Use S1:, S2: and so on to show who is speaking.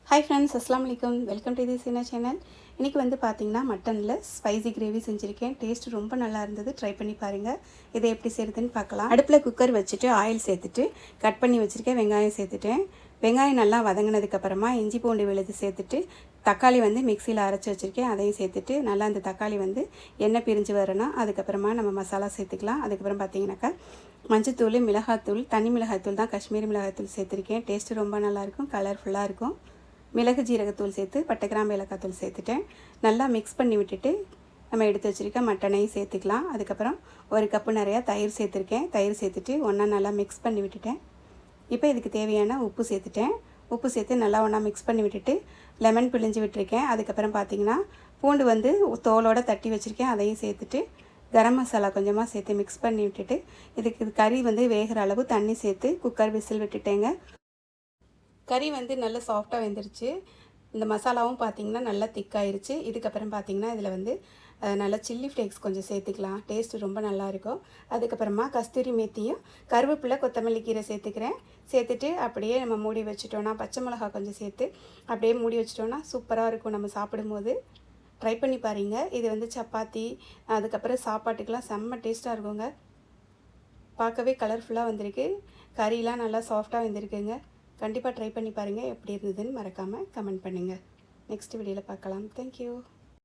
S1: Hi friends, அஸ்ஸலாமு அலைக்கும். Welcome to this சின்ன சேனல். இன்றைக்கி வந்து பார்த்திங்கன்னா மட்டனில் ஸ்பைசி கிரேவி செஞ்சுருக்கேன். டேஸ்ட் ரொம்ப நல்லா இருந்தது. ட்ரை பண்ணி பாருங்கள். இதை எப்படி செய்கிறதுன்னு பார்க்கலாம். அடுப்பில் குக்கர் வச்சுட்டு ஆயில் சேர்த்துட்டு கட் பண்ணி வச்சுருக்கேன். வெங்காயம் சேர்த்துட்டேன். வெங்காயம் நல்லா வதங்கினதுக்கப்புறமா இஞ்சி பூண்டு விழுது சேர்த்துட்டு தக்காளி வந்து மிக்சியில் அரைச்சி வச்சுருக்கேன். அதையும் சேர்த்துட்டு நல்லா அந்த தக்காளி வந்து எண்ணெய் பிரிஞ்சு வரணும். அதுக்கப்புறமா நம்ம மசாலா சேர்த்துக்கலாம். அதுக்கப்புறம் பார்த்திங்கனாக்கா மஞ்சத்தூள், மிளகாத்தூள், தனி மிளகாய்த்தூள் தான் காஷ்மீரி மிளகாய்த்தூள் சேர்த்துருக்கேன். டேஸ்ட்டு ரொம்ப நல்லாயிருக்கும், கலர்ஃபுல்லாக இருக்கும். மிளகு ஜீரகத்தூள் சேர்த்து பட்டை கிராம்பு ஏலக்காய் தூள் சேர்த்துட்டேன். நல்லா மிக்ஸ் பண்ணி விட்டுட்டு நம்ம எடுத்து வச்சுருக்க மட்டனையும் சேர்த்துக்கலாம். அதுக்கப்புறம் ஒரு கப்பு நிறையா தயிர் சேர்த்துருக்கேன். தயிர் சேர்த்துட்டு ஒன்றா நல்லா மிக்ஸ் பண்ணி விட்டுட்டேன். இப்போ இதுக்கு தேவையான உப்பு சேர்த்துட்டேன். உப்பு சேர்த்து நல்லா ஒன்றா மிக்ஸ் பண்ணி விட்டுட்டு லெமன் பிழிஞ்சு விட்டுருக்கேன். அதுக்கப்புறம் பார்த்திங்கன்னா பூண்டு வந்து தோலோடு தட்டி வச்சுருக்கேன். அதையும் சேர்த்துட்டு கரம் மசாலா கொஞ்சமாக சேர்த்து மிக்ஸ் பண்ணி விட்டுட்டு இதுக்கு கறி வந்து வேகிற அளவு தண்ணி சேர்த்து குக்கர் விசில் விட்டுட்டேங்க. கறி வந்து நல்லா சாஃப்டாக வெந்துருச்சு. இந்த மசாலாவும் பார்த்திங்கன்னா நல்லா திக்காயிருச்சு. இதுக்கப்புறம் பார்த்திங்கன்னா இதில் வந்து நல்லா சில்லி ஃப்ளேக்ஸ் கொஞ்சம் சேர்த்துக்கலாம். டேஸ்ட்டு ரொம்ப நல்லாயிருக்கும். அதுக்கப்புறமா கஸ்தூரி மேத்தியும் கருவேப்பிலை, கொத்தமல்லி கீரை சேர்த்துக்கிறேன். சேர்த்துட்டு அப்படியே நம்ம மூடி வச்சுட்டோன்னா, பச்சை மிளகா கொஞ்சம் சேர்த்து அப்படியே மூடி வச்சிட்டோன்னா சூப்பராக இருக்கும் நம்ம சாப்பிடும்போது. ட்ரை பண்ணி பாருங்கள். இது வந்து சப்பாத்தி, அதுக்கப்புறம் சாப்பாட்டுக்கெலாம் செம்ம டேஸ்ட்டாக இருக்குங்க. பார்க்கவே கலர்ஃபுல்லாக வந்திருக்கு. கறிலாம் நல்லா சாஃப்டாக வெந்திருக்குங்க. கண்டிப்பாக ட்ரை பண்ணி பாருங்கள். எப்படி இருந்ததுன்னு மறக்காமல் கமெண்ட் பண்ணுங்கள். நெக்ஸ்ட் வீடியோவில் பார்க்கலாம். தேங்க்யூ.